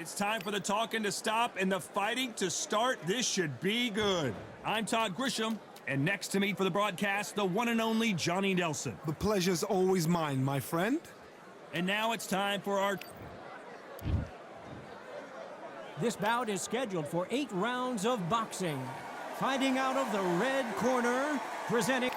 It's time for the talking to stop and the fighting to start. This should be good. I'm Todd Grisham, and next to me for the broadcast, the one and only Johnny Nelson. The pleasure's always mine, my friend. And now it's time for our... This bout is scheduled for 8 rounds of boxing. Fighting out of the red corner, presenting...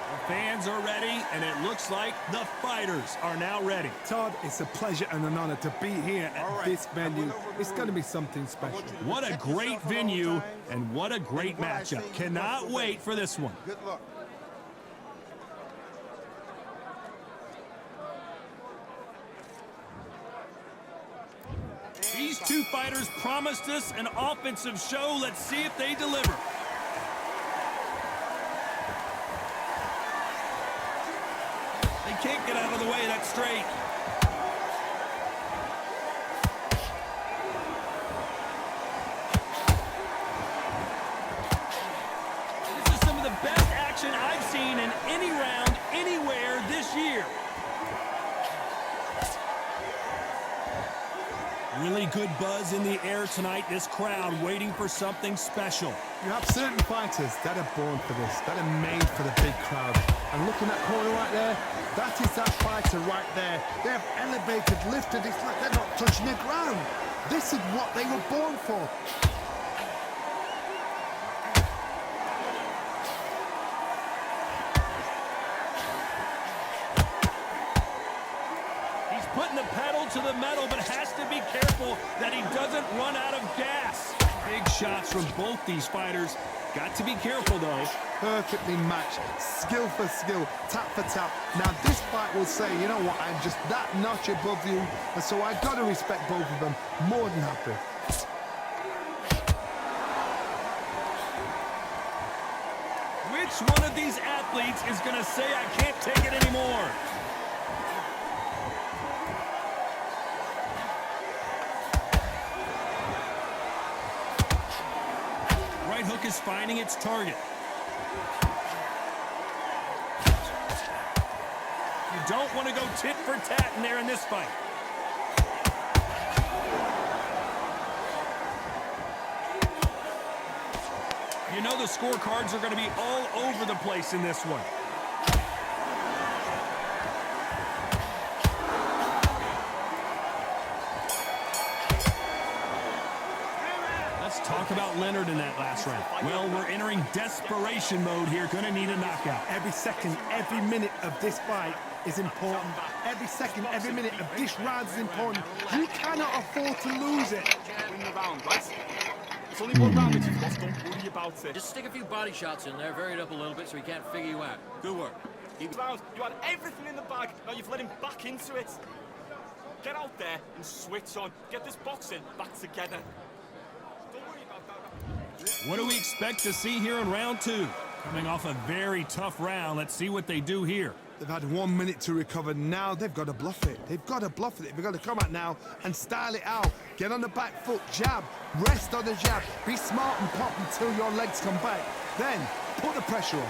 The fans are ready, and it looks like the fighters are now ready. Todd, it's a pleasure and an honor to be here at this venue. It's going to be something special. What a great venue, and what a great matchup. Cannot wait for this one. Good luck. These two fighters promised us an offensive show. Let's see if they deliver. They can't get out of the way. That's straight. This is some of the best action I've seen in any round, anywhere this year. Really good buzz in the air tonight. This crowd waiting for something special. You have certain fighters that are born for this, that are made for the big crowd. And looking at that corner right there, that is that fighter right there. They have elevated, lifted, it's like they're not touching the ground. This is what they were born for. Putting the pedal to the metal, but has to be careful that he doesn't run out of gas. Big shots from both these fighters. Got to be careful, though. Perfectly matched, skill for skill, tap for tap. Now this fight will say, you know what, I'm just that notch above you, and so I got to respect both of them. More than happy. Which one of these athletes is going to say, I can't take it anymore? Right hook is finding its target. You don't want to go tit for tat in there in this fight. You know the scorecards are going to be all over the place in this one. Let's talk about Leonard in that last round. Well, we're entering desperation mode here. Going to need a knockout. Every second, every minute of this fight is important. Every second, every minute of this round is important. You cannot afford to lose it. Win the round, right? It's only one round that you've lost. Don't worry about it. Just stick a few body shots in there, vary it up a little bit so he can't figure you out. Good work. Round, you had everything in the bag. Now you've let him back into it. Get out there and switch on. Get this boxing back together. Don't worry about that. What do we expect to see here in round 2? Coming off a very tough round. Let's see what they do here. They've had 1 minute to recover. Now they've got to bluff it. They've got to bluff it. They've got to come out now and style it out. Get on the back foot, jab, rest on the jab. Be smart and pop until your legs come back. Then put the pressure on.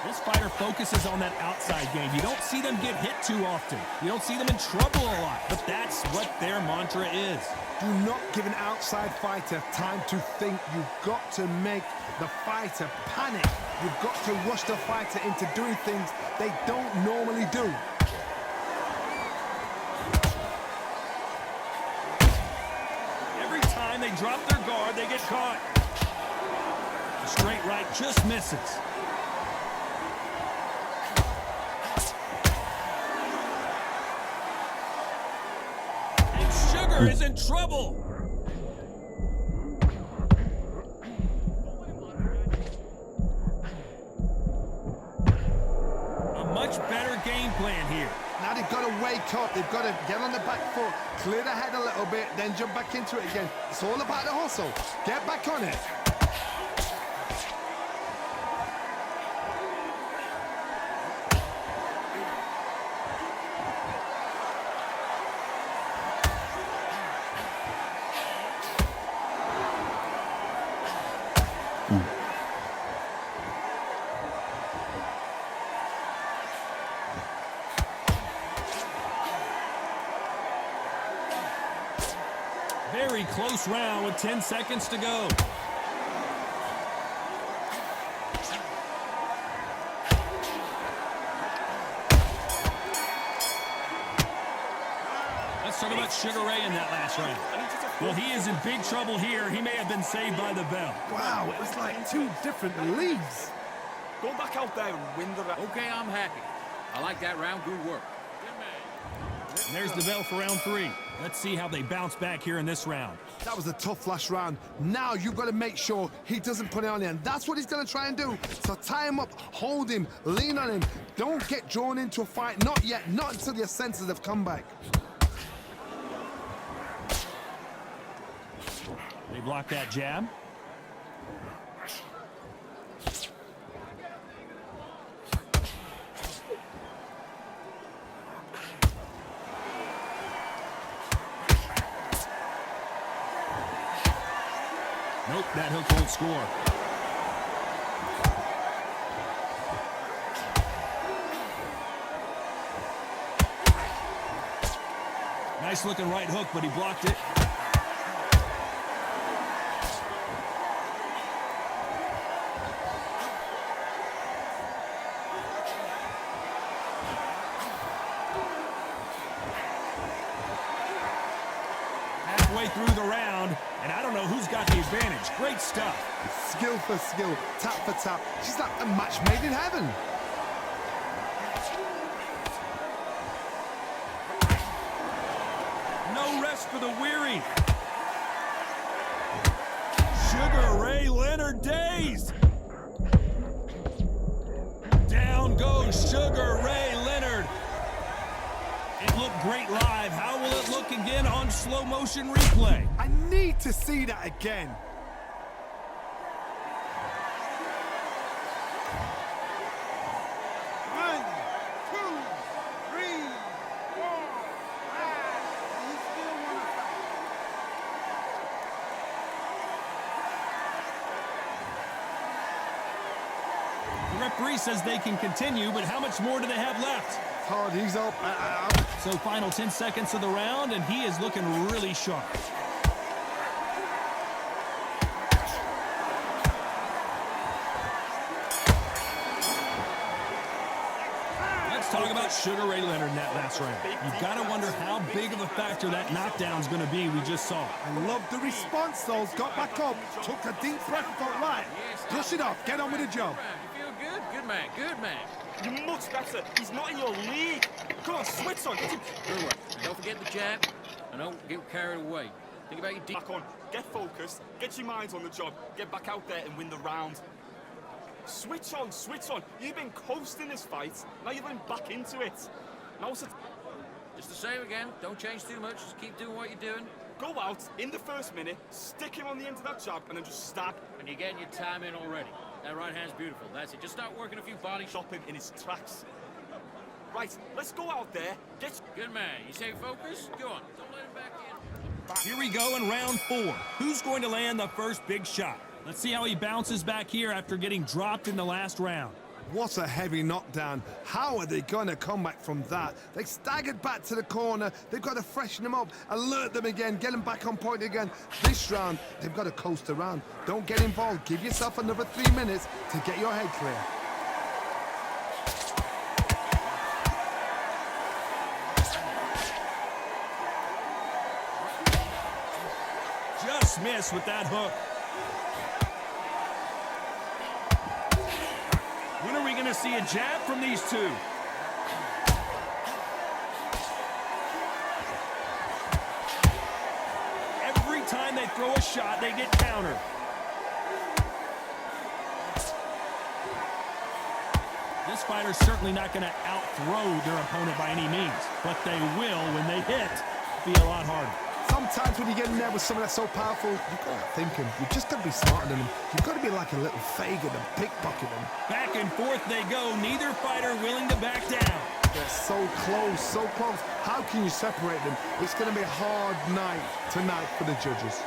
This fighter focuses on that outside game. You don't see them get hit too often. You don't see them in trouble a lot, but that's what their mantra is. Do not give an outside fighter time to think. You've got to make the fighter panic. You've got to rush the fighter into doing things they don't normally do. Every time they drop their guard, they get caught. The straight right just misses. Is in trouble. A much better game plan here. Now they've got to wake up. They've got to get on the back foot, clear the head a little bit, then jump back into it again. It's all about the hustle. Get back on it. Very close round with 10 seconds to go. Let's talk about Sugar Ray in that last round. Well, he is in big trouble here. He may have been saved by the bell. Wow, it was like two different leagues. Go back out there and win the round. Okay, I'm happy. I like that round. Good work. And there's the bell for round 3. Let's see how they bounce back here in this round. That was a tough last round. Now you've got to make sure he doesn't put it on you, and that's what he's going to try and do. So tie him up, hold him, lean on him. Don't get drawn into a fight. Not yet. Not until your senses have come back. They block that jab. Nope, that hook won't score. Nice looking right hook, but he blocked it. Halfway through the round, and I don't know who's got the advantage. Great stuff. Skill for skill, tap for tap. She's like a match made in heaven. No rest for the weary. Sugar Ray Leonard dazed. Down goes Sugar Ray Leonard. It looked great live. How will it look again on slow motion replay? I need to see that again. One, two, three, four, five. You still want to fight? The referee says they can continue, but how much more do they have left? Hard, he's up. So final 10 seconds of the round, and he is looking really sharp. Let's talk about Sugar Ray Leonard in that last round. You've got to wonder how big of a factor that knockdown's going to be. We just saw it. I love the response, though. Got back up, took a deep breath, thought, right, brush it off, get on with the job. You feel good? Good man. Good man. You're much better. He's not in your league. Come on, switch on. Get him Good work. Don't forget the jab, and don't get carried away. Think about your deep. back on. Get focused. Get your minds on the job. Get back out there and win the round. Switch on, switch on. You've been coasting this fight. Now you're going back into it. Now it's Just the same again. Don't change too much. Just keep doing what you're doing. go out in the first minute, stick him on the end of that jab, and then just stab. And you're getting your time in already. That right hand's beautiful. That's it. Just start working a few body shots. Stop him in his tracks. Right, let's go out there. Get. Good man. You stay focused? Go on. Don't let him back in. Here we go in round 4. Who's going to land the first big shot? Let's see how he bounces back here after getting dropped in the last round. What a heavy knockdown. How are they going to come back from that? They staggered back to the corner. They've got to freshen them up, alert them again, get them back on point again. This round, they've got to coast around. Don't get involved. Give yourself another 3 minutes to get your head clear. Just missed with that hook. When are we going to see a jab from these two? Every time they throw a shot, they get countered. This fighter's certainly not going to out-throw their opponent by any means, but they will, when they hit, be a lot harder. Sometimes when you get in there with someone that's so powerful, you've got to think him. You've just got to be smarter than him. You've got to be like a little Fagin and pickpocket him. Back and forth they go, neither fighter willing to back down. They're so close, so close. How can you separate them? It's going to be a hard night tonight for the judges.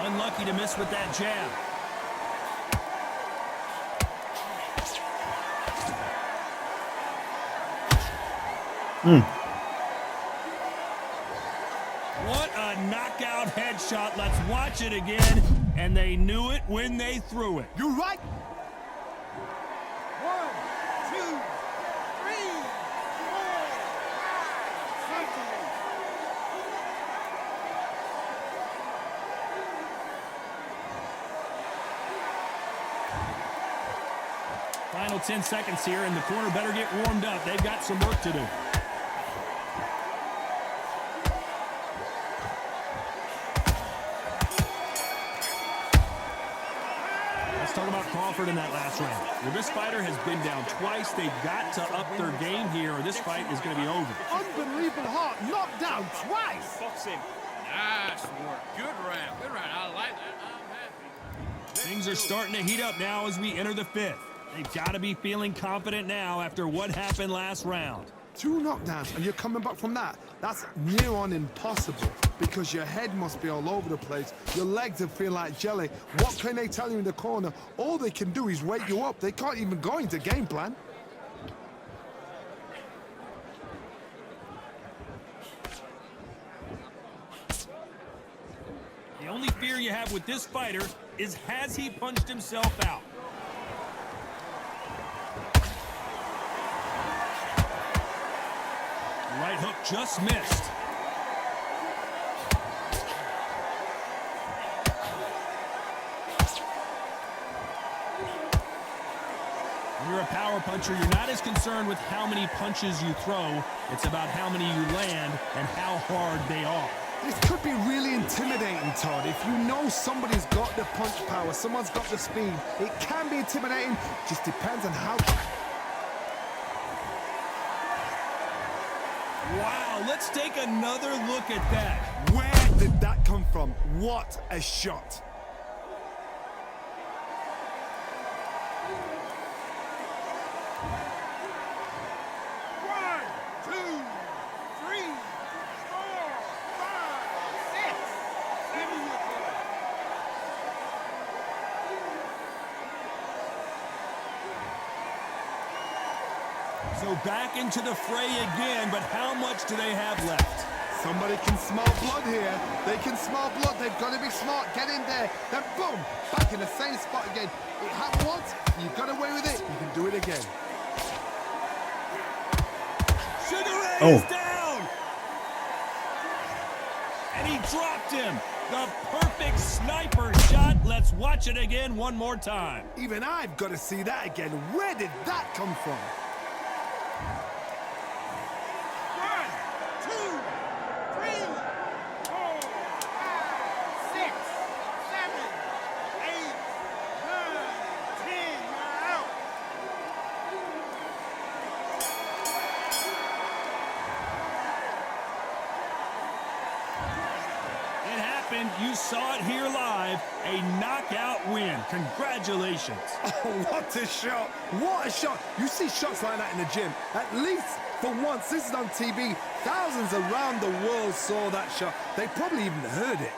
Unlucky to miss with that jab. big shot. Let's watch it again. And they knew it when they threw it. You're right. 1, 2, 3, 4, 5. Final 10 seconds here, and the corner better get warmed up. They've got some work to do. Let's talk about Crawford in that last round. Well, this fighter has been down twice. They've got to up their game here, or this fight is going to be over. Unbelievable heart, knocked down twice. Boxing. Nice work. Good round. Good round. I like that. I'm happy. Things are starting to heat up now as we enter the 5th. They've got to be feeling confident now after what happened last round. 2 knockdowns, and you're coming back from that. That's near on impossible because your head must be all over the place. Your legs will feel like jelly. What can they tell you in the corner? All they can do is wake you up. They can't even go into game plan. The only fear you have with this fighter is, has he punched himself out? Right hook just missed. When you're a power puncher, you're not as concerned with how many punches you throw. It's about how many you land and how hard they are. This could be really intimidating, Todd. If you know somebody's got the punch power, someone's got the speed, it can be intimidating. Just depends on how... Wow, let's take another look at that. Where did that come from? What a shot. So back into the fray again, but how much do they have left? Somebody can smell blood here. They can smell blood. They've got to be smart. Get in there. Then boom, back in the same spot again. It happened once. You got away with it. You can do it again. Sugar Ray is down! And he dropped him. The perfect sniper shot. Let's watch it again one more time. Even I've got to see that again. Where did that come from? 1, 2, 3, 4, 5, 6, 7, 8, 9, 10. You're out. It happened. You saw it here live. A knockout win. Congratulations. Oh, what a shot. What a shot. You see shots like that in the gym. At least for once, this is on TV. Thousands around the world saw that shot. They probably even heard it.